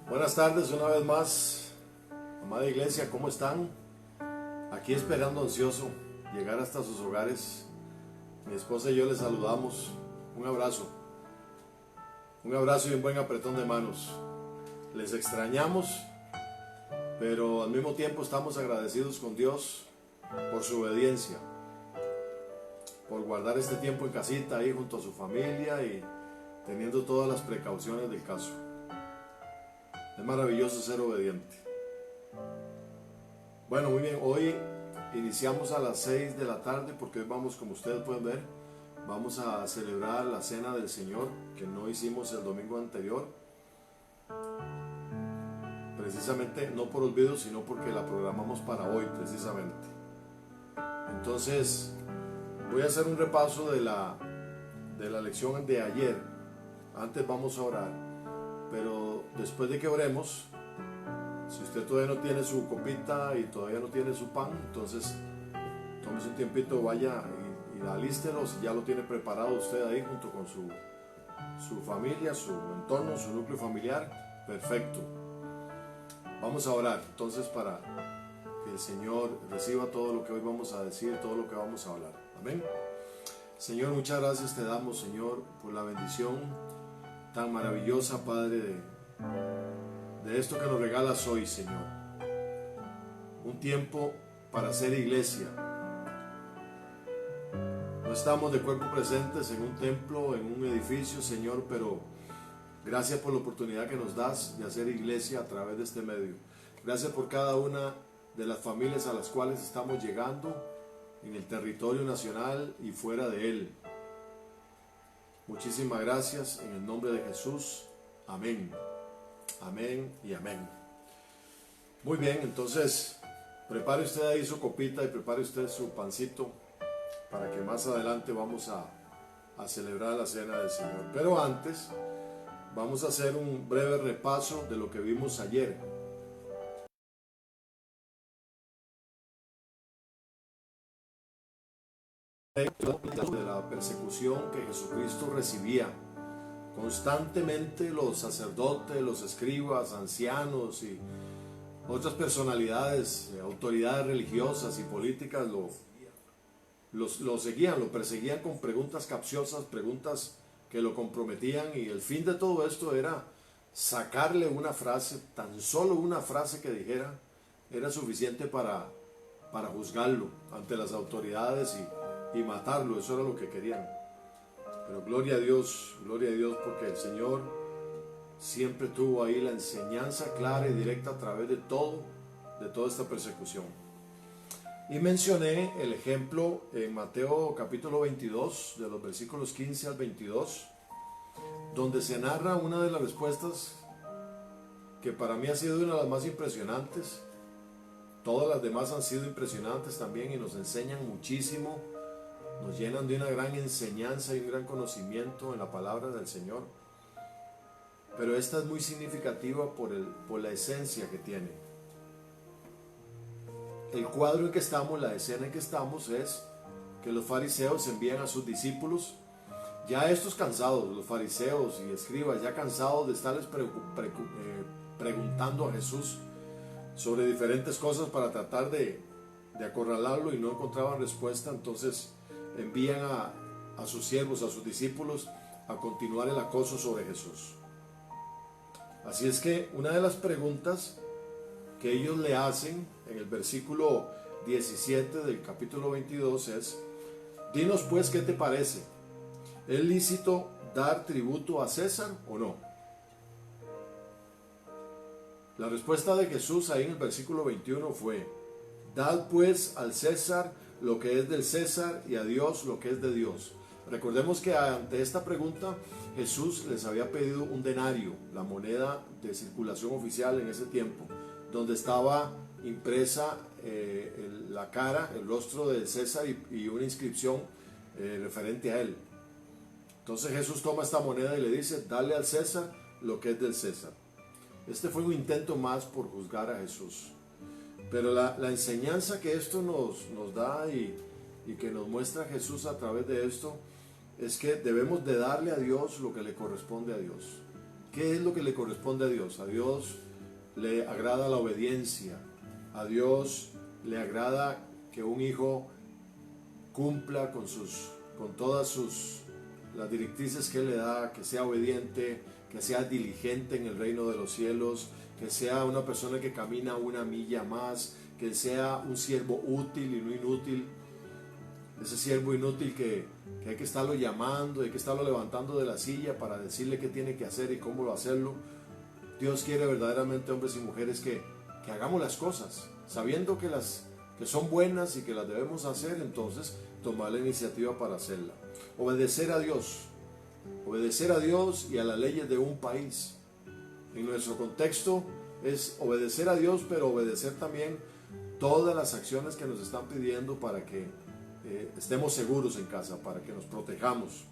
Buenas tardes una vez más, amada iglesia, ¿cómo están? Aquí esperando ansioso llegar hasta sus hogares. Mi esposa y yo les saludamos. Un abrazo y un buen apretón de manos. Les extrañamos, pero al mismo tiempo estamos agradecidos con Dios por su obediencia, por guardar este tiempo en casita ahí junto a su familia y teniendo todas las precauciones del caso. Es maravilloso ser obediente. Bueno, muy bien, hoy iniciamos a las 6 de la tarde porque hoy vamos, como ustedes pueden ver, vamos a celebrar la Cena del Señor que no hicimos el domingo anterior. Precisamente no por olvido, sino porque la programamos para hoy precisamente. Entonces, voy a hacer un repaso de la lección de ayer. Antes vamos a orar. Pero después de que oremos, si usted todavía no tiene su copita y todavía no tiene su pan, entonces tómese un tiempito, vaya y alístelo. Si ya lo tiene preparado usted ahí junto con su familia, su entorno, su núcleo familiar, perfecto. Vamos a orar entonces para que el Señor reciba todo lo que hoy vamos a decir, todo lo que vamos a hablar. Amén. Señor, muchas gracias te damos, Señor, por la bendición tan maravillosa, Padre, de esto que nos regalas hoy, Señor. Un tiempo para ser iglesia. No estamos de cuerpo presentes en un templo, en un edificio, Señor, pero gracias por la oportunidad que nos das de hacer iglesia a través de este medio. Gracias por cada una de las familias a las cuales estamos llegando en el territorio nacional y fuera de él. Muchísimas gracias en el nombre de Jesús. Amén. Amén y amén. Muy bien, entonces prepare usted ahí su copita y prepare usted su pancito para que más adelante vamos a celebrar la Cena del Señor. Pero antes vamos a hacer un breve repaso de lo que vimos ayer. De la persecución que Jesucristo recibía. Constantemente los sacerdotes, los escribas, ancianos y otras personalidades, autoridades religiosas y políticas lo seguían, lo perseguían con preguntas capciosas, preguntas que lo comprometían, y el fin de todo esto era sacarle una frase, tan solo una frase que dijera era suficiente para juzgarlo ante las autoridades y matarlo. Eso era lo que querían. Pero gloria a Dios, porque el Señor siempre tuvo ahí la enseñanza clara y directa a través de toda esta persecución. Y mencioné el ejemplo en Mateo capítulo 22, de los versículos 15 al 22, donde se narra una de las respuestas que para mí ha sido una de las más impresionantes. Todas las demás han sido impresionantes también y nos enseñan muchísimo. Nos llenan de una gran enseñanza y un gran conocimiento en la palabra del Señor. Pero esta es muy significativa por la esencia que tiene. El cuadro en que estamos, la escena en que estamos, es que los fariseos envían a sus discípulos, ya estos cansados, los fariseos y escribas, ya cansados de estarles preguntando a Jesús sobre diferentes cosas para tratar de acorralarlo, y no encontraban respuesta. Entonces envían a sus siervos, a sus discípulos, a continuar el acoso sobre Jesús. Así es que una de las preguntas que ellos le hacen en el versículo 17 del capítulo 22 es: dinos pues, ¿qué te parece? ¿Es lícito dar tributo a César o no? La respuesta de Jesús ahí en el versículo 21 fue: dad pues al César lo que es del César y a Dios lo que es de Dios. Recordemos que ante esta pregunta Jesús les había pedido un denario, la moneda de circulación oficial en ese tiempo, donde estaba impresa la cara, el rostro de César y una inscripción referente a él. Entonces Jesús toma esta moneda y le dice: dale al César lo que es del César. Este fue un intento más por juzgar a Jesús. Pero la enseñanza que esto nos da y que nos muestra Jesús a través de esto es que debemos de darle a Dios lo que le corresponde a Dios. ¿Qué es lo que le corresponde a Dios? A Dios le agrada la obediencia. A Dios le agrada que un hijo cumpla con todas las directrices que Él le da, que sea obediente, que sea diligente en el reino de los cielos, que sea una persona que camina una milla más, que sea un siervo útil y no inútil. Ese siervo inútil que hay que estarlo llamando, hay que estarlo levantando de la silla para decirle qué tiene que hacer y cómo hacerlo. Dios quiere verdaderamente hombres y mujeres que hagamos las cosas, sabiendo que son buenas y que las debemos hacer, entonces tomar la iniciativa para hacerla. Obedecer a Dios y a las leyes de un país. En nuestro contexto es obedecer a Dios, pero obedecer también todas las acciones que nos están pidiendo para que estemos seguros en casa, para que nos protejamos.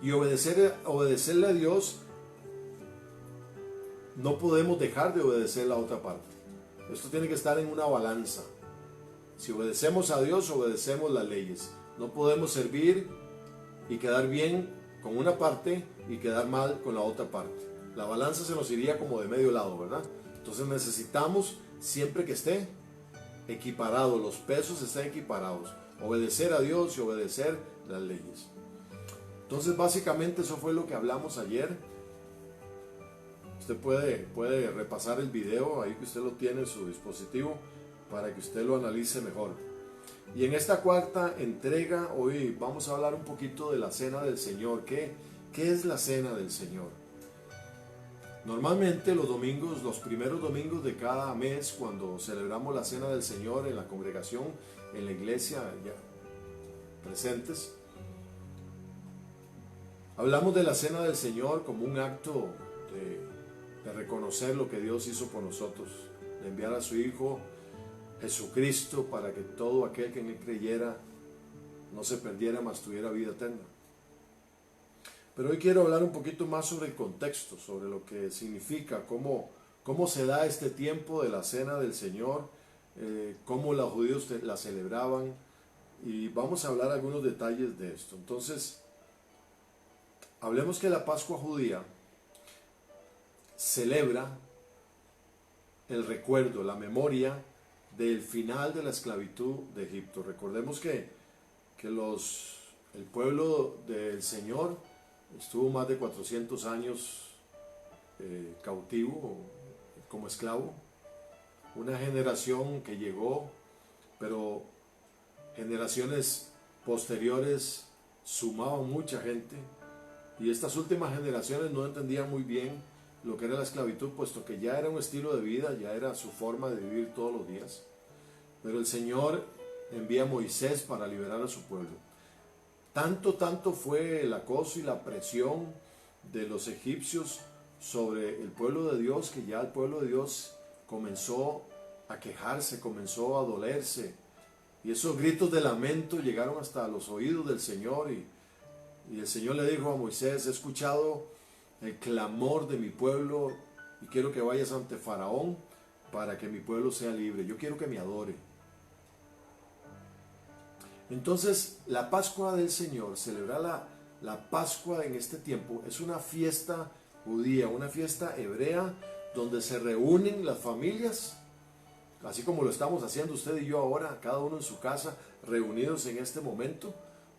Y obedecerle a Dios, no podemos dejar de obedecer la otra parte. Esto tiene que estar en una balanza. Si obedecemos a Dios, obedecemos las leyes. No podemos servir y quedar bien con una parte y quedar mal con la otra parte. La balanza se nos iría como de medio lado, ¿verdad? Entonces necesitamos siempre que esté equiparado, los pesos estén equiparados. Obedecer a Dios y obedecer las leyes. Entonces básicamente eso fue lo que hablamos ayer. Usted puede repasar el video, ahí que usted lo tiene en su dispositivo, para que usted lo analice mejor. Y en esta cuarta entrega, hoy vamos a hablar un poquito de la Cena del Señor. ¿Qué es la Cena del Señor? Normalmente los domingos, los primeros domingos de cada mes, cuando celebramos la Cena del Señor en la congregación, en la iglesia, ya presentes, hablamos de la Cena del Señor como un acto de reconocer lo que Dios hizo por nosotros, de enviar a su Hijo Jesucristo para que todo aquel que en Él creyera no se perdiera, mas tuviera vida eterna. Pero hoy quiero hablar un poquito más sobre el contexto, sobre lo que significa, cómo se da este tiempo de la Cena del Señor, cómo los judíos la celebraban, y vamos a hablar algunos detalles de esto. Entonces, hablemos que la Pascua judía celebra el recuerdo, la memoria del final de la esclavitud de Egipto. Recordemos que el pueblo del Señor estuvo más de 400 años cautivo, como esclavo. Una generación que llegó, pero generaciones posteriores sumaban mucha gente, y estas últimas generaciones no entendían muy bien lo que era la esclavitud, puesto que ya era un estilo de vida, ya era su forma de vivir todos los días. Pero el Señor envía a Moisés para liberar a su pueblo. Tanto fue el acoso y la presión de los egipcios sobre el pueblo de Dios, que ya el pueblo de Dios comenzó a quejarse, comenzó a dolerse. Y esos gritos de lamento llegaron hasta los oídos del Señor, y el Señor le dijo a Moisés: he escuchado el clamor de mi pueblo y quiero que vayas ante Faraón para que mi pueblo sea libre. Yo quiero que me adore. Entonces, la Pascua del Señor, celebrar la Pascua en este tiempo, es una fiesta judía, una fiesta hebrea, donde se reúnen las familias, así como lo estamos haciendo usted y yo ahora, cada uno en su casa, reunidos en este momento,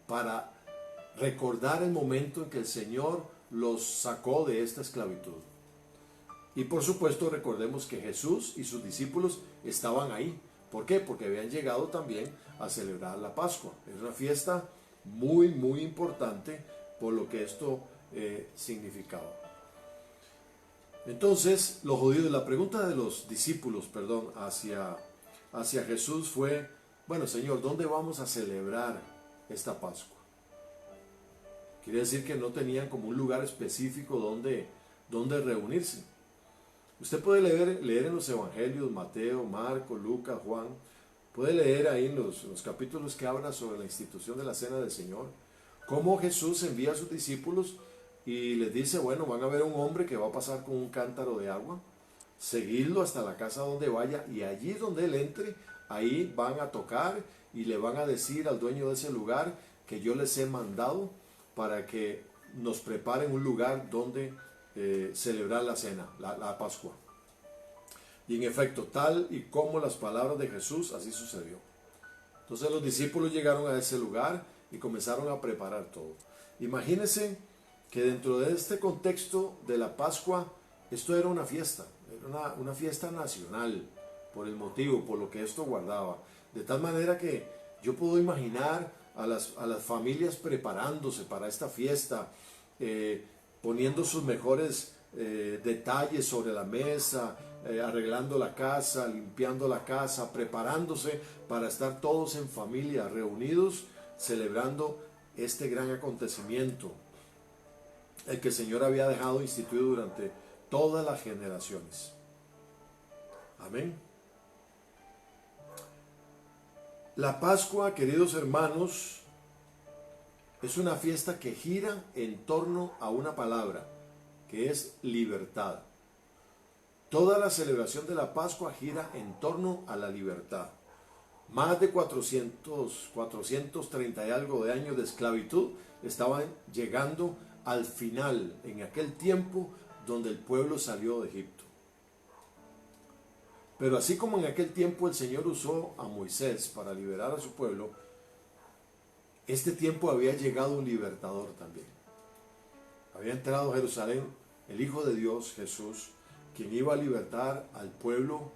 para recordar el momento en que el Señor los sacó de esta esclavitud. Y por supuesto recordemos que Jesús y sus discípulos estaban ahí. ¿Por qué? Porque habían llegado también a celebrar la Pascua. Es una fiesta muy importante por lo que esto significaba. Entonces los judíos, la pregunta de los discípulos, hacia Jesús fue: bueno, Señor, ¿dónde vamos a celebrar esta Pascua? Quiere decir que no tenían como un lugar específico donde reunirse. Usted puede leer en los evangelios, Mateo, Marcos, Lucas, Juan, puede leer ahí en los capítulos que habla sobre la institución de la Cena del Señor, cómo Jesús envía a sus discípulos y les dice: bueno, van a ver un hombre que va a pasar con un cántaro de agua, seguidlo hasta la casa donde vaya, y allí donde él entre, ahí van a tocar y le van a decir al dueño de ese lugar que yo les he mandado para que nos preparen un lugar donde celebrar la cena, la Pascua. Y en efecto, tal y como las palabras de Jesús, así sucedió. Entonces los discípulos llegaron a ese lugar y comenzaron a preparar todo. Imagínense que dentro de este contexto de la Pascua, esto era una fiesta nacional, por el motivo, por lo que esto guardaba. De tal manera que yo puedo imaginar a las familias preparándose para esta fiesta, poniendo sus mejores detalles sobre la mesa, arreglando la casa, limpiando la casa, preparándose para estar todos en familia, reunidos, celebrando este gran acontecimiento, el que el Señor había dejado instituido durante todas las generaciones. Amén. La Pascua, queridos hermanos, es una fiesta que gira en torno a una palabra, que es libertad. Toda la celebración de la Pascua gira en torno a la libertad. Más de 430 y algo de años de esclavitud estaban llegando al final, en aquel tiempo donde el pueblo salió de Egipto. Pero así como en aquel tiempo el Señor usó a Moisés para liberar a su pueblo, este tiempo había llegado un libertador también. Había entrado a Jerusalén el Hijo de Dios, Jesús, quien iba a libertar al pueblo,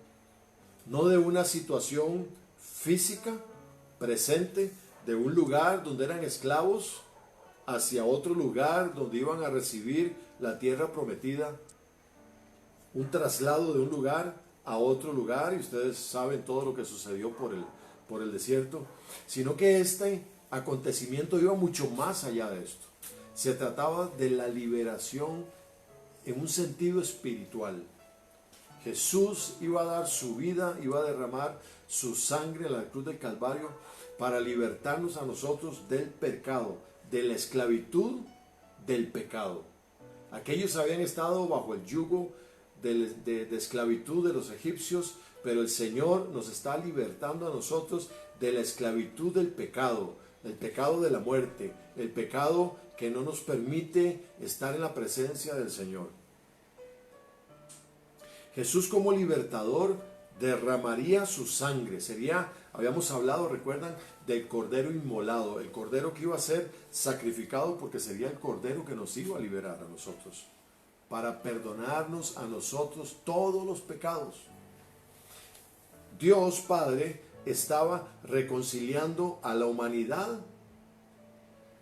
no de una situación física presente, de un lugar donde eran esclavos, hacia otro lugar donde iban a recibir la tierra prometida, un traslado de un lugar a otro lugar, y ustedes saben todo lo que sucedió por el desierto, sino que este acontecimiento iba mucho más allá de esto. Se trataba de la liberación en un sentido espiritual. Jesús iba a dar su vida, iba a derramar su sangre en la cruz del Calvario para libertarnos a nosotros del pecado, de la esclavitud del pecado. Aquellos habían estado bajo el yugo de esclavitud de los egipcios, pero el Señor nos está libertando a nosotros de la esclavitud del pecado, el pecado de la muerte, el pecado que no nos permite estar en la presencia del Señor. Jesús como libertador derramaría su sangre. Habíamos hablado, recuerdan, del cordero inmolado, el cordero que iba a ser sacrificado porque sería el cordero que nos iba a liberar a nosotros, para perdonarnos a nosotros todos los pecados. Dios Padre estaba reconciliando a la humanidad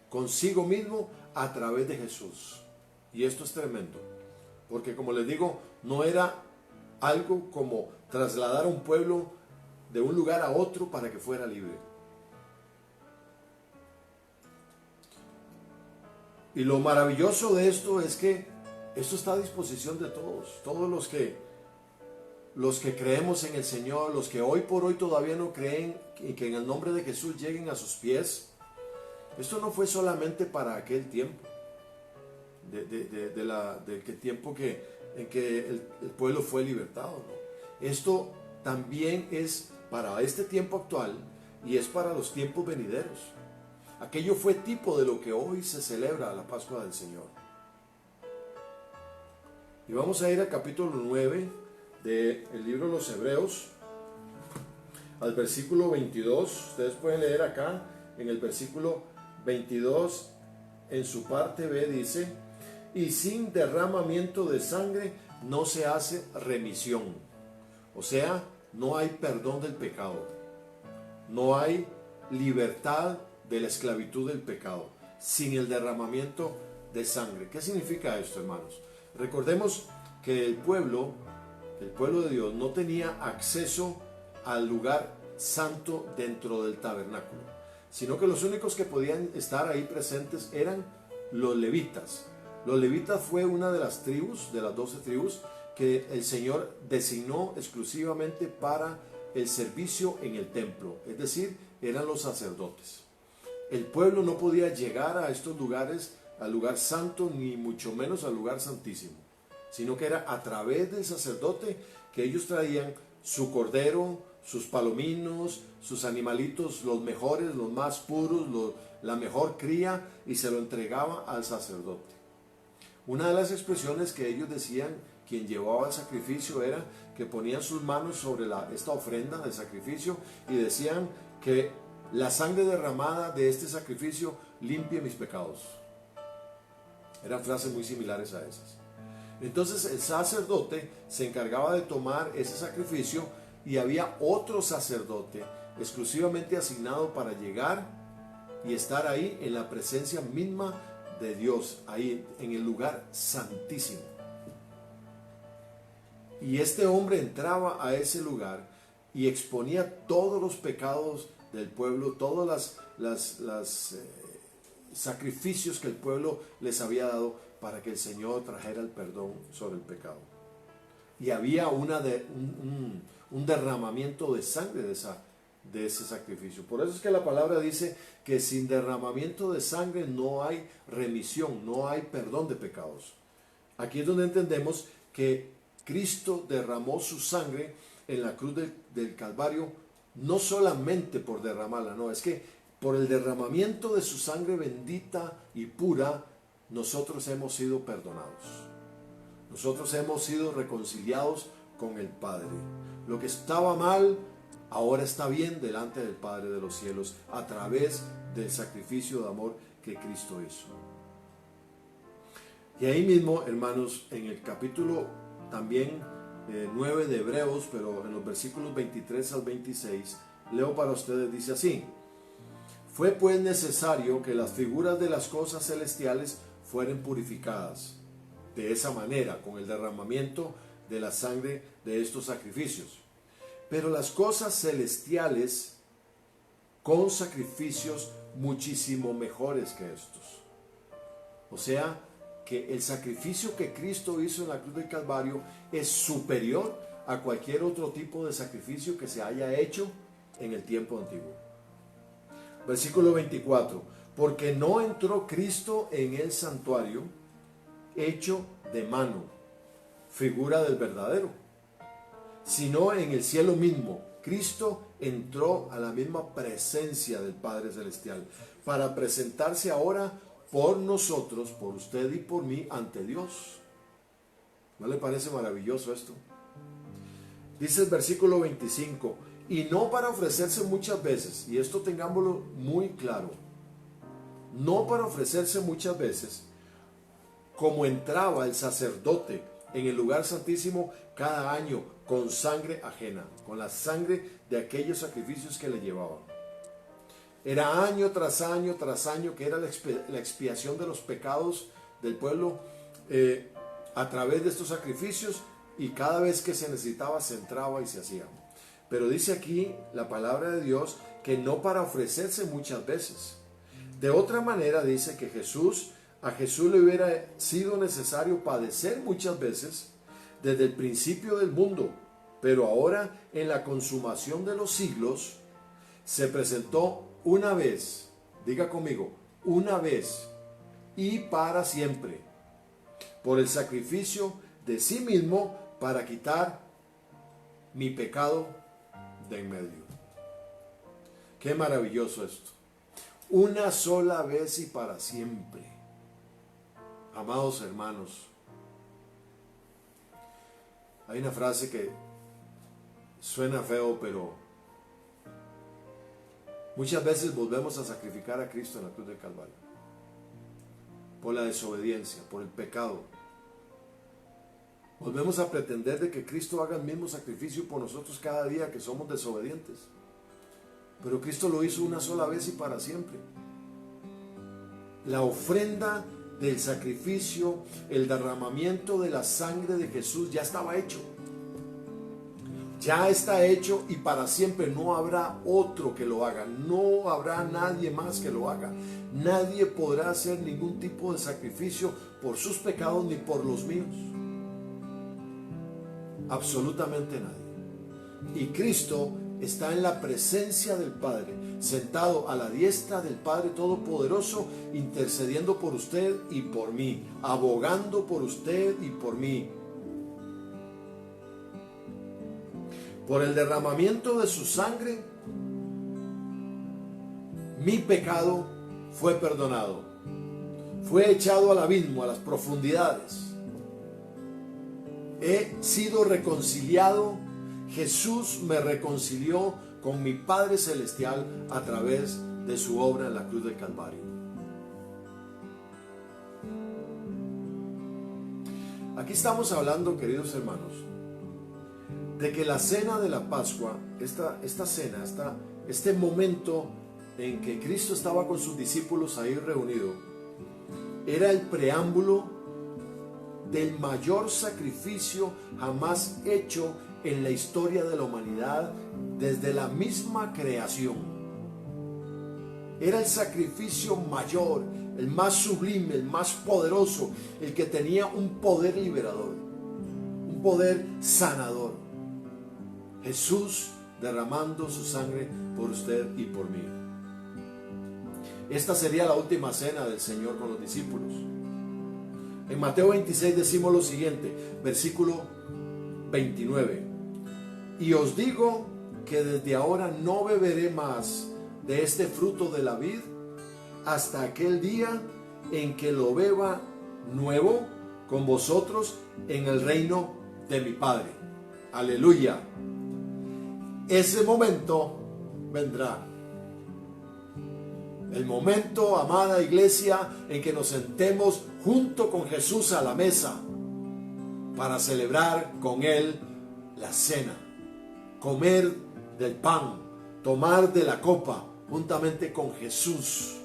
consigo mismo a través de Jesús. Y esto es tremendo, porque como les digo, no era algo como trasladar a un pueblo de un lugar a otro para que fuera libre. Y lo maravilloso de esto es que esto está a disposición de todos los que creemos en el Señor, los que hoy por hoy todavía no creen y que en el nombre de Jesús lleguen a sus pies. Esto no fue solamente para aquel tiempo, del tiempo en que el pueblo fue libertado, ¿no? Esto también es para este tiempo actual y es para los tiempos venideros. Aquello fue tipo de lo que hoy se celebra la Pascua del Señor. Y vamos a ir al capítulo 9 del libro de los Hebreos, al versículo 22. Ustedes pueden leer acá en el versículo 22, en su parte B dice: y sin derramamiento de sangre no se hace remisión. O sea, no hay perdón del pecado, no hay libertad de la esclavitud del pecado sin el derramamiento de sangre. ¿Qué significa esto, hermanos? Recordemos que el pueblo de Dios no tenía acceso al lugar santo dentro del tabernáculo, sino que los únicos que podían estar ahí presentes eran los levitas. Los levitas fue una de las tribus, de las 12 tribus, que el Señor designó exclusivamente para el servicio en el templo, es decir, eran los sacerdotes. El pueblo no podía llegar a estos lugares, al lugar santo, ni mucho menos al lugar santísimo, sino que era a través del sacerdote que ellos traían su cordero, sus palominos, sus animalitos, los mejores, los más puros, la mejor cría, y se lo entregaba al sacerdote. Una de las expresiones que ellos decían, quien llevaba el sacrificio, era que ponían sus manos sobre esta ofrenda de sacrificio y decían que la sangre derramada de este sacrificio limpie mis pecados. Eran frases muy similares a esas. Entonces el sacerdote se encargaba de tomar ese sacrificio y había otro sacerdote exclusivamente asignado para llegar y estar ahí en la presencia misma de Dios, ahí en el lugar santísimo. Y este hombre entraba a ese lugar y exponía todos los pecados del pueblo, todos los sacrificios que el pueblo les había dado para que el Señor trajera el perdón sobre el pecado. Y había un derramamiento de sangre de ese sacrificio. Por eso es que la palabra dice que sin derramamiento de sangre no hay remisión, no hay perdón de pecados. Aquí es donde entendemos que Cristo derramó su sangre en la cruz del Calvario, no solamente por derramarla, no, es que por el derramamiento de su sangre bendita y pura, nosotros hemos sido perdonados. Nosotros hemos sido reconciliados con el Padre. Lo que estaba mal, ahora está bien delante del Padre de los cielos, a través del sacrificio de amor que Cristo hizo. Y ahí mismo, hermanos, en el capítulo también 9 de Hebreos, pero en los versículos 23 al 26, leo para ustedes, dice así: fue pues necesario que las figuras de las cosas celestiales fueran purificadas de esa manera, con el derramamiento de la sangre de estos sacrificios. Pero las cosas celestiales con sacrificios muchísimo mejores que estos. O sea, que el sacrificio que Cristo hizo en la cruz del Calvario es superior a cualquier otro tipo de sacrificio que se haya hecho en el tiempo antiguo. Versículo 24: porque no entró Cristo en el santuario hecho de mano, figura del verdadero, sino en el cielo mismo. Cristo entró a la misma presencia del Padre Celestial para presentarse ahora por nosotros, por usted y por mí, ante Dios. ¿No le parece maravilloso esto? Dice el versículo 25: y no para ofrecerse muchas veces, y esto tengámoslo muy claro, no para ofrecerse muchas veces, como entraba el sacerdote en el lugar santísimo cada año con sangre ajena, con la sangre de aquellos sacrificios que le llevaban. Era año tras año tras año que era la expiación de los pecados del pueblo a través de estos sacrificios, y cada vez que se necesitaba se entraba y se hacía. Pero dice aquí la palabra de Dios que no para ofrecerse muchas veces. De otra manera dice que a Jesús le hubiera sido necesario padecer muchas veces desde el principio del mundo, pero ahora en la consumación de los siglos se presentó una vez, diga conmigo, una vez y para siempre, por el sacrificio de sí mismo para quitar mi pecado de en medio. Qué maravilloso esto. Una sola vez y para siempre. Amados hermanos, hay una frase que suena feo, pero muchas veces volvemos a sacrificar a Cristo en la cruz del Calvario por la desobediencia, por el pecado. Volvemos a pretender de que Cristo haga el mismo sacrificio por nosotros cada día que somos desobedientes. Pero Cristo lo hizo una sola vez y para siempre. La ofrenda del sacrificio, el derramamiento de la sangre de Jesús ya estaba hecho. Ya está hecho y para siempre no habrá otro que lo haga. No habrá nadie más que lo haga. Nadie podrá hacer ningún tipo de sacrificio por sus pecados ni por los míos. Absolutamente nadie. Y Cristo está en la presencia del Padre, sentado a la diestra del Padre Todopoderoso, intercediendo por usted y por mí, abogando por usted y por mí. Por el derramamiento de su sangre, mi pecado fue perdonado. fue echado al abismo, a las profundidades. He sido reconciliado. Jesús me reconcilió con mi Padre Celestial a través de su obra en la cruz del Calvario. Aquí estamos hablando, queridos hermanos, de que la cena de la Pascua, esta cena, este momento en que Cristo estaba con sus discípulos ahí reunidos, era el preámbulo del mayor sacrificio jamás hecho en la historia de la humanidad desde la misma creación. Era el sacrificio mayor, el más sublime, el más poderoso, el que tenía un poder liberador, un poder sanador. Jesús derramando su sangre por usted y por mí. Esta sería la última cena del Señor con los discípulos. En Mateo 26 decimos lo siguiente, versículo 29. Y os digo que desde ahora no beberé más de este fruto de la vid hasta aquel día en que lo beba nuevo con vosotros en el reino de mi Padre. Aleluya. Ese momento vendrá. El momento, amada iglesia, en que nos sentemos junto con Jesús a la mesa para celebrar con Él la cena, comer del pan, tomar de la copa juntamente con Jesús.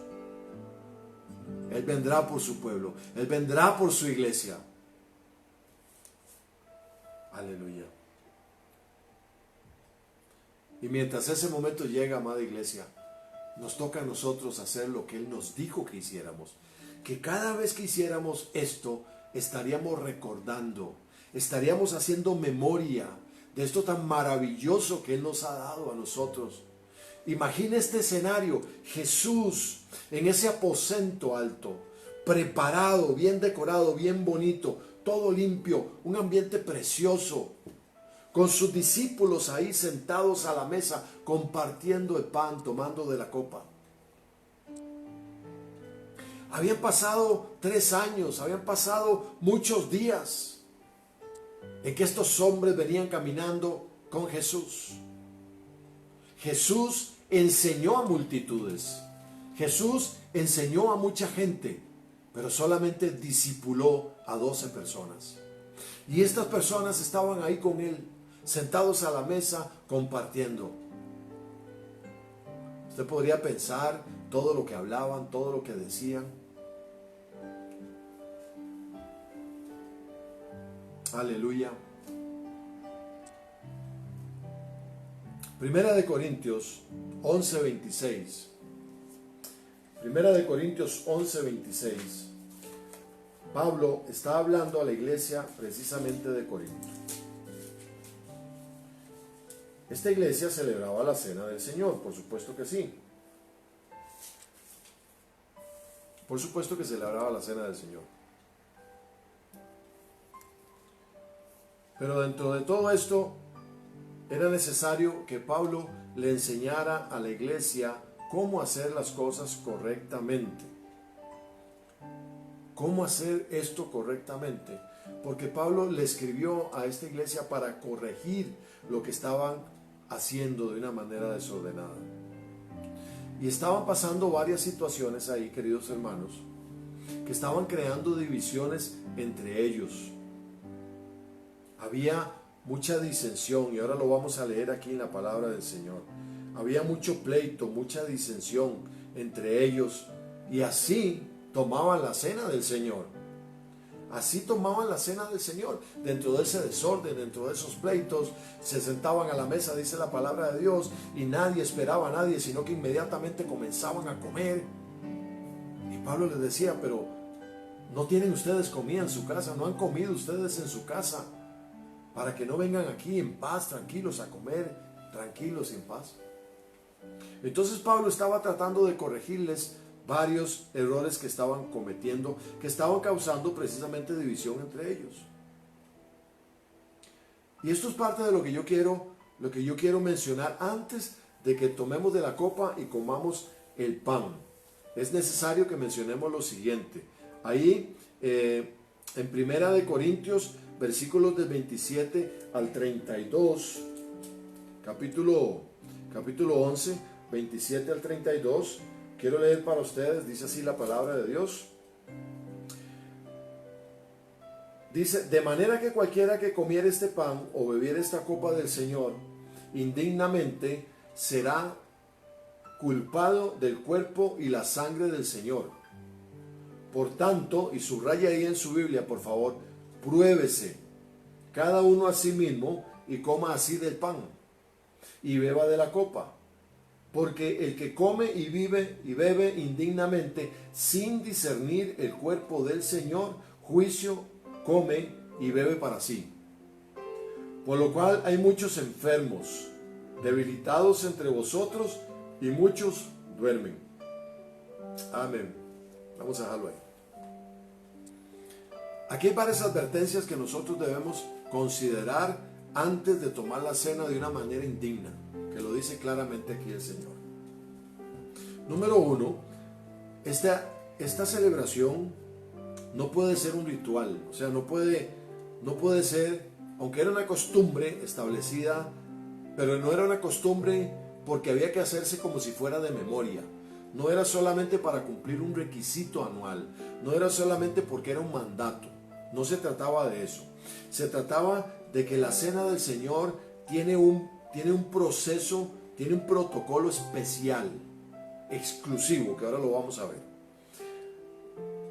Él vendrá por su pueblo, Él vendrá por su iglesia. Aleluya. Y mientras ese momento llega, amada iglesia, nos toca a nosotros hacer lo que Él nos dijo que hiciéramos. Que cada vez que hiciéramos esto, estaríamos recordando, estaríamos haciendo memoria de esto tan maravilloso que Él nos ha dado a nosotros. Imagina este escenario, Jesús en ese aposento alto, preparado, bien decorado, bien bonito, todo limpio, un ambiente precioso, con sus discípulos ahí sentados a la mesa, compartiendo el pan, tomando de la copa. Habían pasado 3 años, habían pasado muchos días en que estos hombres venían caminando con Jesús. Jesús enseñó a multitudes, Jesús enseñó a mucha gente, pero solamente discipuló a 12 personas. Y estas personas estaban ahí con Él, sentados a la mesa, compartiendo. Usted podría pensar todo lo que hablaban, todo lo que decían. Aleluya. Primera de Corintios 11:26. Primera de Corintios 11:26. Pablo está hablando a la iglesia precisamente de Corinto. Esta iglesia celebraba la cena del Señor, por supuesto que sí. Por supuesto que celebraba la cena del Señor. Pero dentro de todo esto, era necesario que Pablo le enseñara a la iglesia cómo hacer las cosas correctamente. ¿Cómo hacer esto correctamente? Porque Pablo le escribió a esta iglesia para corregir lo que estaban haciendo de una manera desordenada. Y estaban pasando varias situaciones ahí, queridos hermanos, que estaban creando divisiones entre ellos. Había mucha disensión, y ahora lo vamos a leer aquí en la palabra del Señor. Había mucho pleito, mucha disensión entre ellos, y así tomaban la cena del Señor. Así tomaban la cena del Señor. Dentro de ese desorden, dentro de esos pleitos, se sentaban a la mesa, dice la palabra de Dios, y nadie esperaba a nadie, sino que inmediatamente comenzaban a comer. Y Pablo les decía, pero ¿no tienen ustedes comida en su casa? ¿No han comido ustedes en su casa? Para que no vengan aquí en paz, tranquilos, a comer, tranquilos y en paz. Entonces Pablo estaba tratando de corregirles varios errores que estaban cometiendo, que estaban causando precisamente división entre ellos. Y esto es parte de lo que yo quiero mencionar antes de que tomemos de la copa y comamos el pan. Es necesario que mencionemos lo siguiente. Ahí en Primera de Corintios, versículos del 27 al 32, capítulo 11, 27 al 32, quiero leer para ustedes, dice así la palabra de Dios. Dice, de manera que cualquiera que comiere este pan o bebiere esta copa del Señor indignamente será culpado del cuerpo y la sangre del Señor. Por tanto, y subraya ahí en su Biblia, por favor, pruébese cada uno a sí mismo y coma así del pan y beba de la copa. Porque el que come y bebe indignamente sin discernir el cuerpo del Señor, juicio come y bebe para sí. Por lo cual hay muchos enfermos, debilitados entre vosotros, y muchos duermen. Amén. Vamos a dejarlo ahí. Aquí hay varias advertencias que nosotros debemos considerar antes de tomar la cena de una manera indigna, que lo dice claramente aquí el Señor. Número uno, esta celebración no puede ser un ritual, o sea, no puede ser, aunque era una costumbre establecida, pero no era una costumbre porque había que hacerse como si fuera de memoria. No era solamente para cumplir un requisito anual, no era solamente porque era un mandato, no se trataba de eso. Se trataba de que la cena del Señor tiene un proceso, tiene un protocolo especial, exclusivo, que ahora lo vamos a ver.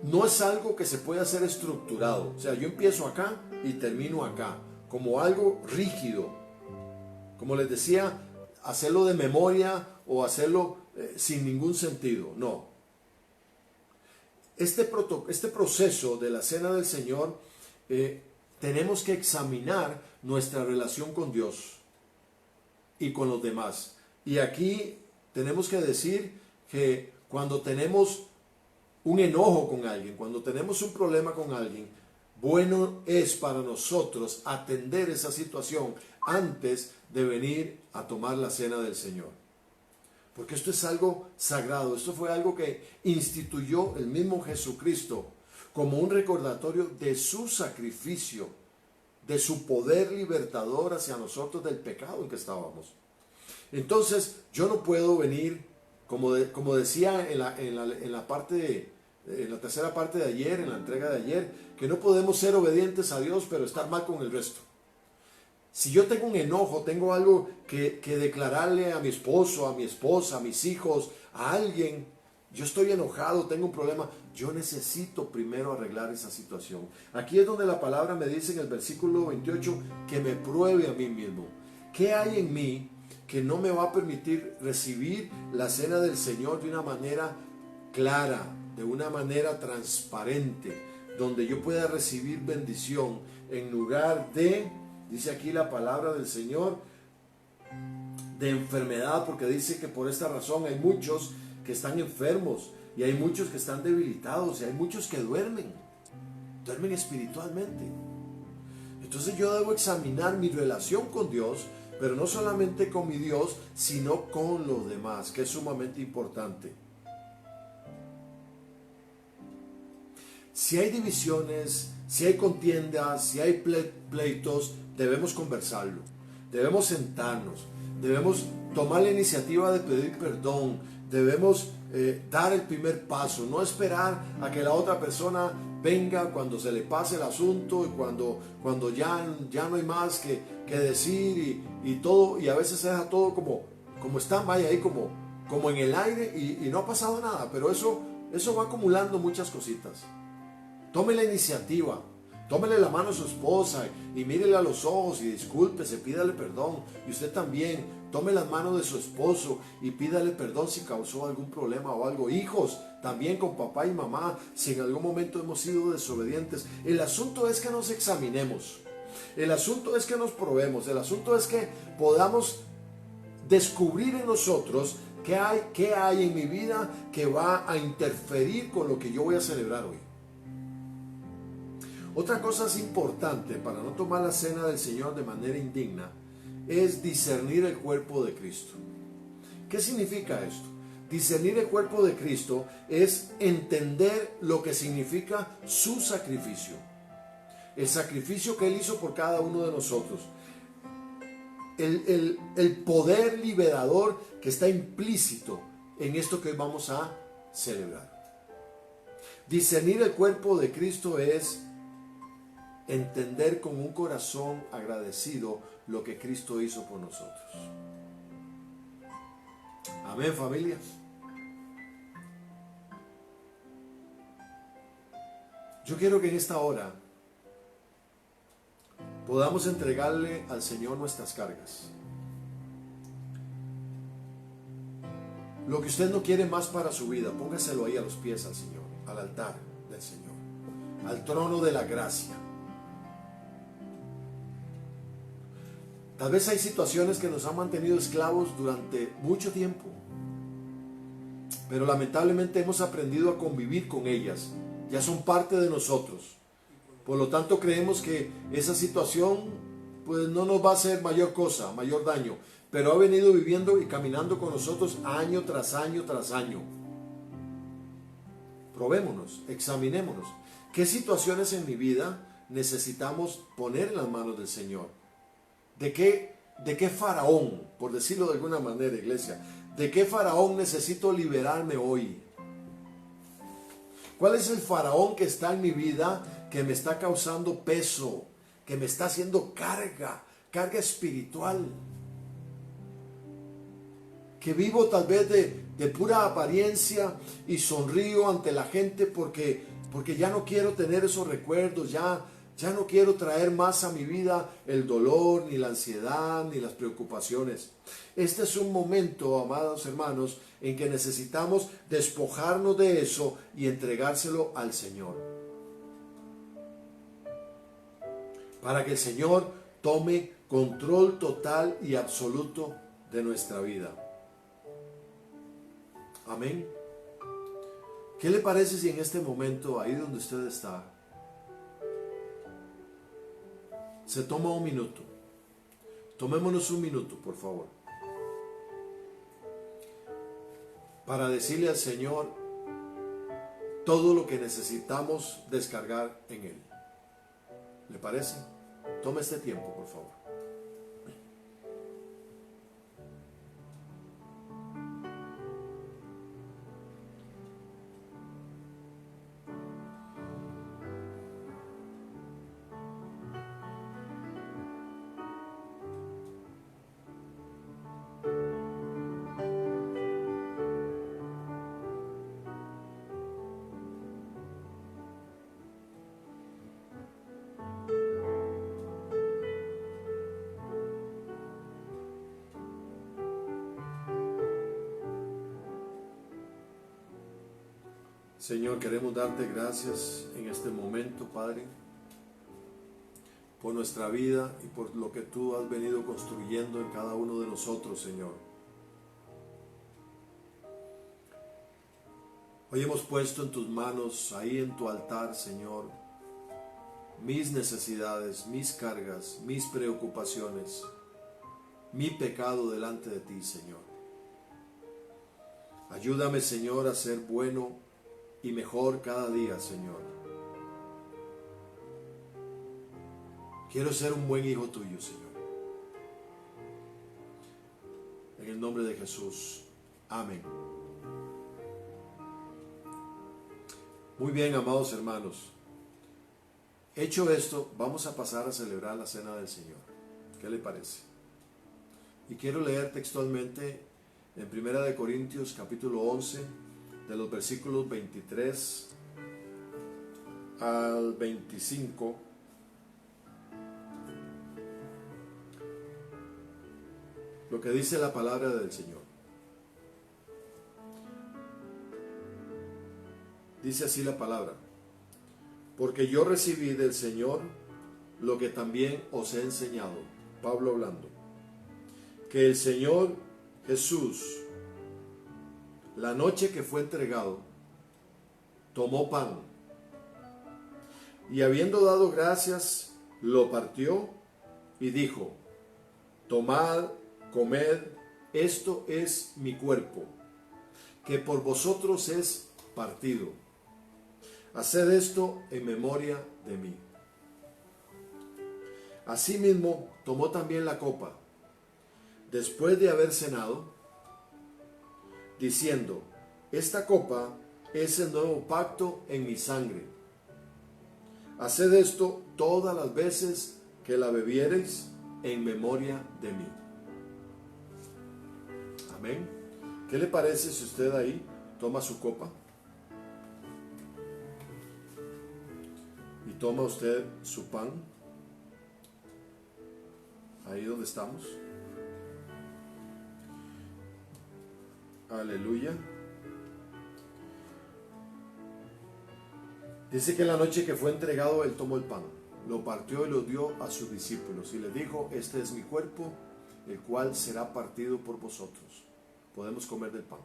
No es algo que se puede hacer estructurado, o sea, yo empiezo acá y termino acá, como algo rígido. Como les decía, hacerlo de memoria o hacerlo sin ningún sentido, no. Este proceso de la cena del Señor, tenemos que examinar nuestra relación con Dios y con los demás. Y aquí tenemos que decir que cuando tenemos un enojo con alguien, cuando tenemos un problema con alguien, bueno es para nosotros atender esa situación antes de venir a tomar la cena del Señor. Porque esto es algo sagrado, esto fue algo que instituyó el mismo Jesucristo como un recordatorio de su sacrificio, de su poder libertador hacia nosotros del pecado en que estábamos. Entonces yo no puedo venir, como decía en la tercera parte de ayer, en la entrega de ayer, que no podemos ser obedientes a Dios pero estar mal con el resto. Si yo tengo un enojo, tengo algo que declararle a mi esposo, a mi esposa, a mis hijos, a alguien, yo estoy enojado, tengo un problema, yo necesito primero arreglar esa situación. Aquí es donde la palabra me dice en el versículo 28 que me pruebe a mí mismo. ¿Qué hay en mí que no me va a permitir recibir la cena del Señor de una manera clara, de una manera transparente, donde yo pueda recibir bendición en lugar de, dice aquí la palabra del Señor, de enfermedad? Porque dice que por esta razón hay muchos que están enfermos y hay muchos que están debilitados y hay muchos que duermen espiritualmente. Entonces yo debo examinar mi relación con Dios, pero no solamente con mi Dios, sino con los demás, que es sumamente importante. Si hay divisiones, si hay contiendas, si hay pleitos, debemos conversarlo, debemos sentarnos, debemos tomar la iniciativa de pedir perdón, debemos dar el primer paso, no esperar a que la otra persona venga cuando se le pase el asunto y cuando ya no hay más que decir y todo, y a veces se deja todo como está, vaya ahí como en el aire y no ha pasado nada, pero eso va acumulando muchas cositas. Tome la iniciativa, tómele la mano a su esposa y mírele a los ojos y discúlpese, pídale perdón. Y usted también, tome las manos de su esposo y pídale perdón si causó algún problema o algo. Hijos, también con papá y mamá, si en algún momento hemos sido desobedientes. El asunto es que nos examinemos, el asunto es que nos probemos, el asunto es que podamos descubrir en nosotros qué hay en mi vida que va a interferir con lo que yo voy a celebrar hoy. Otra cosa es importante para no tomar la cena del Señor de manera indigna es discernir el cuerpo de Cristo. ¿Qué significa esto? Discernir el cuerpo de Cristo es entender lo que significa su sacrificio. El sacrificio que Él hizo por cada uno de nosotros. El poder liberador que está implícito en esto que hoy vamos a celebrar. Discernir el cuerpo de Cristo es entender con un corazón agradecido lo que Cristo hizo por nosotros. Amén, familia. Yo quiero que en esta hora podamos entregarle al Señor nuestras cargas. Lo que usted no quiere más para su vida, póngaselo ahí a los pies al Señor, al altar del Señor, al trono de la gracia. Tal vez hay situaciones que nos han mantenido esclavos durante mucho tiempo, pero lamentablemente hemos aprendido a convivir con ellas, ya son parte de nosotros. Por lo tanto, creemos que esa situación pues no nos va a hacer mayor cosa, mayor daño, pero ha venido viviendo y caminando con nosotros año tras año tras año. Probémonos, examinémonos. ¿Qué situaciones en mi vida necesitamos poner en las manos del Señor? ¿De qué faraón, por decirlo de alguna manera, iglesia, de qué faraón necesito liberarme hoy? ¿Cuál es el faraón que está en mi vida que me está causando peso, que me está haciendo carga espiritual? Que vivo tal vez de pura apariencia y sonrío ante la gente porque ya no quiero tener esos recuerdos, ya no quiero traer más a mi vida el dolor, ni la ansiedad, ni las preocupaciones. Este es un momento, amados hermanos, en que necesitamos despojarnos de eso y entregárselo al Señor. Para que el Señor tome control total y absoluto de nuestra vida. Amén. ¿Qué le parece si en este momento, ahí donde usted está, se toma un minuto? Tomémonos un minuto, por favor, para decirle al Señor todo lo que necesitamos descargar en Él. ¿Le parece? Tome este tiempo, por favor. Señor, queremos darte gracias en este momento, Padre, por nuestra vida y por lo que tú has venido construyendo en cada uno de nosotros, Señor. Hoy hemos puesto en tus manos, ahí en tu altar, Señor, mis necesidades, mis cargas, mis preocupaciones, mi pecado delante de ti, Señor. Ayúdame, Señor, a ser bueno y mejor cada día, Señor. Quiero ser un buen hijo tuyo, Señor. En el nombre de Jesús. Amén. Muy bien, amados hermanos. Hecho esto, vamos a pasar a celebrar la cena del Señor. ¿Qué le parece? Y quiero leer textualmente en 1 Corintios capítulo 11, de los versículos 23 al 25, lo que dice la palabra del Señor. Dice así la palabra: porque yo recibí del Señor lo que también os he enseñado. Pablo hablando. Que el Señor Jesús, la noche que fue entregado, tomó pan y habiendo dado gracias, lo partió y dijo: tomad, comed, esto es mi cuerpo, que por vosotros es partido. Haced esto en memoria de mí. Asimismo, tomó también la copa, después de haber cenado, diciendo: esta copa es el nuevo pacto en mi sangre. Haced esto todas las veces que la bebiereis en memoria de mí. Amén. ¿Qué le parece si usted ahí toma su copa? Y toma usted su pan. Ahí donde estamos. Aleluya. Dice que en la noche que fue entregado, él tomó el pan, lo partió y lo dio a sus discípulos y les dijo: este es mi cuerpo, el cual será partido por vosotros. Podemos comer del pan.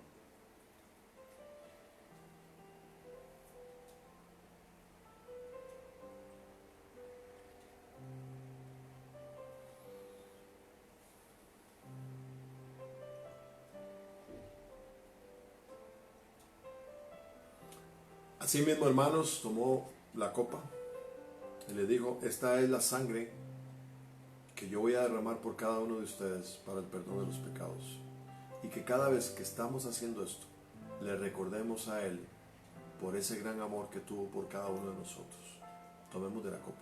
Asimismo, hermanos, tomó la copa y le dijo: esta es la sangre que yo voy a derramar por cada uno de ustedes para el perdón de los pecados. Y que cada vez que estamos haciendo esto, le recordemos a Él por ese gran amor que tuvo por cada uno de nosotros. Tomemos de la copa.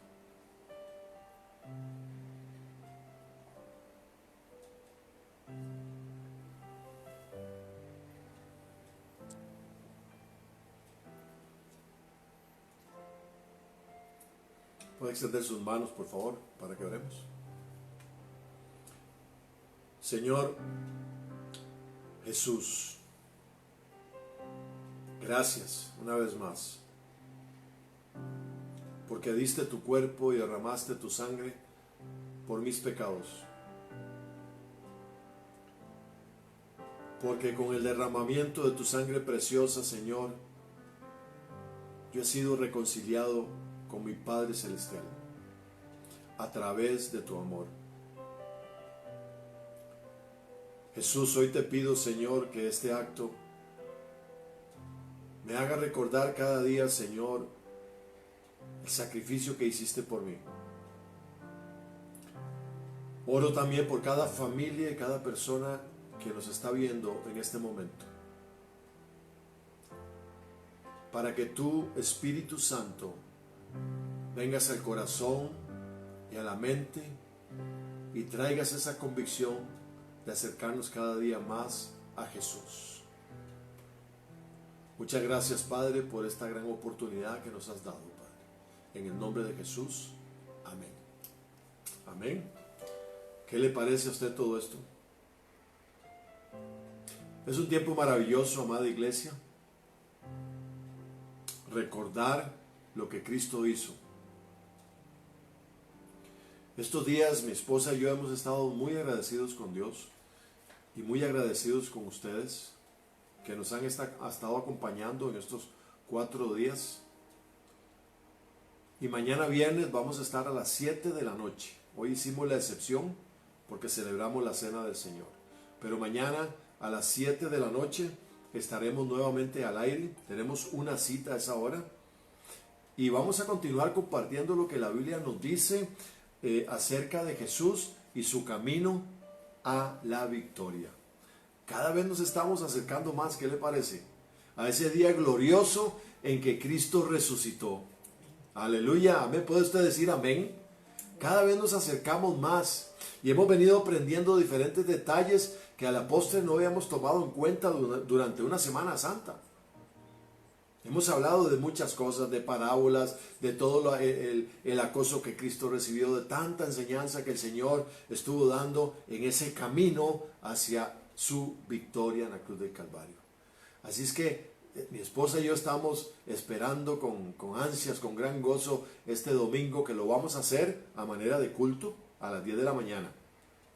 Puede extender sus manos, por favor, para que oremos. Señor Jesús, gracias una vez más, porque diste tu cuerpo y derramaste tu sangre por mis pecados. Porque con el derramamiento de tu sangre preciosa, Señor, yo he sido reconciliado con mi Padre Celestial a través de tu amor. Jesús, hoy te pido, Señor, que este acto me haga recordar cada día, Señor, el sacrificio que hiciste por mí. Oro también por cada familia y cada persona que nos está viendo en este momento, para que tú, Espíritu Santo, vengas al corazón y a la mente y traigas esa convicción de acercarnos cada día más a Jesús. Muchas gracias, Padre, por esta gran oportunidad que nos has dado, Padre. En el nombre de Jesús, amén. Amén. ¿Qué le parece a usted todo esto? Es un tiempo maravilloso, amada iglesia, recordar lo que Cristo hizo. Estos días mi esposa y yo hemos estado muy agradecidos con Dios y muy agradecidos con ustedes que nos han estado acompañando en estos 4 días. Y mañana viernes vamos a estar a las 7 de la noche. Hoy hicimos la excepción porque celebramos la Cena del Señor. Pero mañana a las 7 de la noche estaremos nuevamente al aire. Tenemos una cita a esa hora. Y vamos a continuar compartiendo lo que la Biblia nos dice acerca de Jesús y su camino a la victoria. Cada vez nos estamos acercando más, ¿qué le parece? A ese día glorioso en que Cristo resucitó. Aleluya, amén. ¿Puede usted decir amén? Cada vez nos acercamos más y hemos venido aprendiendo diferentes detalles que a la postre no habíamos tomado en cuenta durante una Semana Santa. Hemos hablado de muchas cosas, de parábolas, de todo el acoso que Cristo recibió, de tanta enseñanza que el Señor estuvo dando en ese camino hacia su victoria en la cruz del Calvario. Así es que mi esposa y yo estamos esperando con ansias, con gran gozo este domingo, que lo vamos a hacer a manera de culto a las 10 de la mañana.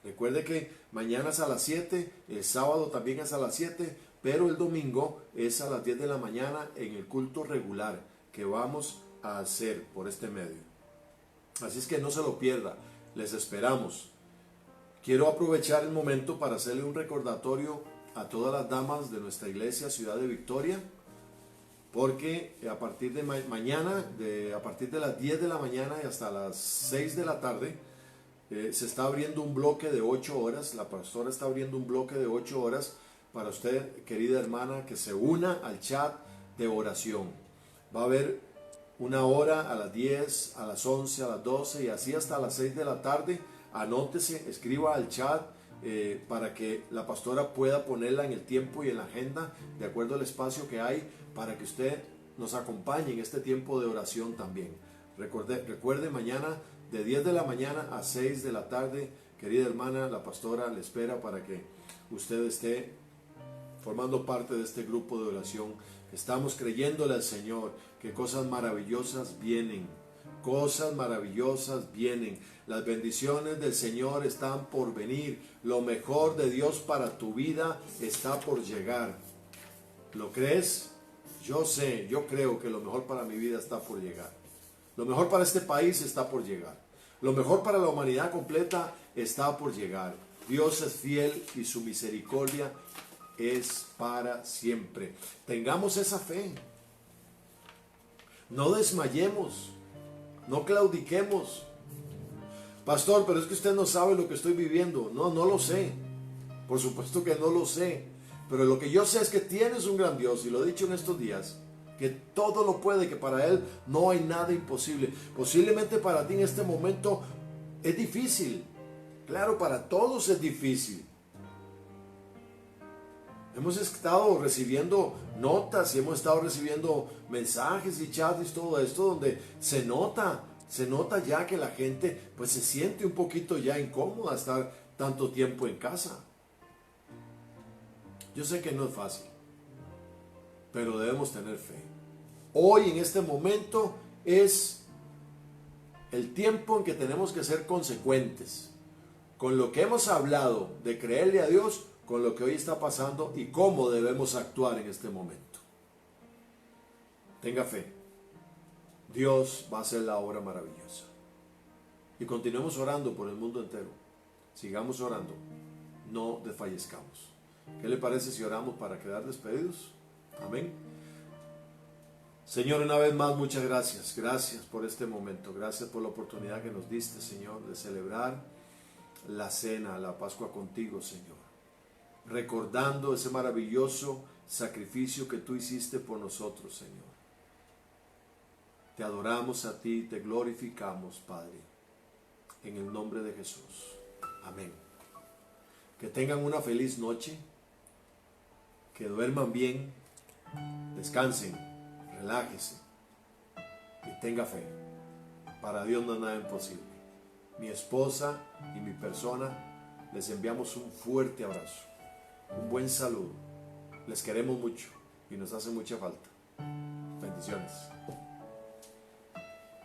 Recuerde que mañana es a las 7, el sábado también es a las 7, pero el domingo es a las 10 de la mañana en el culto regular que vamos a hacer por este medio. Así es que no se lo pierda, les esperamos. Quiero aprovechar el momento para hacerle un recordatorio a todas las damas de nuestra iglesia Ciudad de Victoria, porque a partir de mañana, a partir de las 10 de la mañana y hasta las 6 de la tarde, se está abriendo un bloque de 8 horas, la pastora está abriendo un bloque de 8 horas para usted, querida hermana, que se una al chat de oración. Va a haber una hora a las 10, a las 11, a las 12 y así hasta las 6 de la tarde. Anótese, escriba al chat para que la pastora pueda ponerla en el tiempo y en la agenda de acuerdo al espacio que hay, para que usted nos acompañe en este tiempo de oración también. Recuerde mañana de 10 de la mañana a 6 de la tarde, querida hermana, la pastora le espera para que usted esté formando parte de este grupo de oración. Estamos creyéndole al Señor que cosas maravillosas vienen. Cosas maravillosas vienen. Las bendiciones del Señor están por venir. Lo mejor de Dios para tu vida está por llegar. ¿Lo crees? Yo sé, yo creo que lo mejor para mi vida está por llegar. Lo mejor para este país está por llegar. Lo mejor para la humanidad completa está por llegar. Dios es fiel y su misericordia es para siempre. Tengamos esa fe. No desmayemos. No claudiquemos. Pastor, pero es que usted no sabe lo que estoy viviendo. No, no lo sé. Por supuesto que no lo sé. Pero lo que yo sé es que tienes un gran Dios, y lo he dicho en estos días, que todo lo puede, que para Él no hay nada imposible. Posiblemente para ti en este momento es difícil. Claro, para todos es difícil. Hemos estado recibiendo notas y hemos estado recibiendo mensajes y chats y todo esto donde se nota ya que la gente pues se siente un poquito ya incómoda estar tanto tiempo en casa. Yo sé que no es fácil, pero debemos tener fe. Hoy en este momento es el tiempo en que tenemos que ser consecuentes con lo que hemos hablado de creerle a Dios, con lo que hoy está pasando y cómo debemos actuar en este momento. Tenga fe. Dios va a hacer la obra maravillosa. Y continuemos orando por el mundo entero. Sigamos orando. No desfallezcamos. ¿Qué le parece si oramos para quedar despedidos? Amén. Señor, una vez más, muchas gracias. Gracias por este momento. Gracias por la oportunidad que nos diste, Señor, de celebrar la cena, la Pascua contigo, Señor. Recordando ese maravilloso sacrificio que tú hiciste por nosotros, Señor. Te adoramos a ti, te glorificamos, Padre, en el nombre de Jesús. Amén. Que tengan una feliz noche, que duerman bien, descansen, relájese y tenga fe. Para Dios no hay nada imposible. Mi esposa y mi persona les enviamos un fuerte abrazo, un buen saludo. Les queremos mucho y nos hace mucha falta. Bendiciones.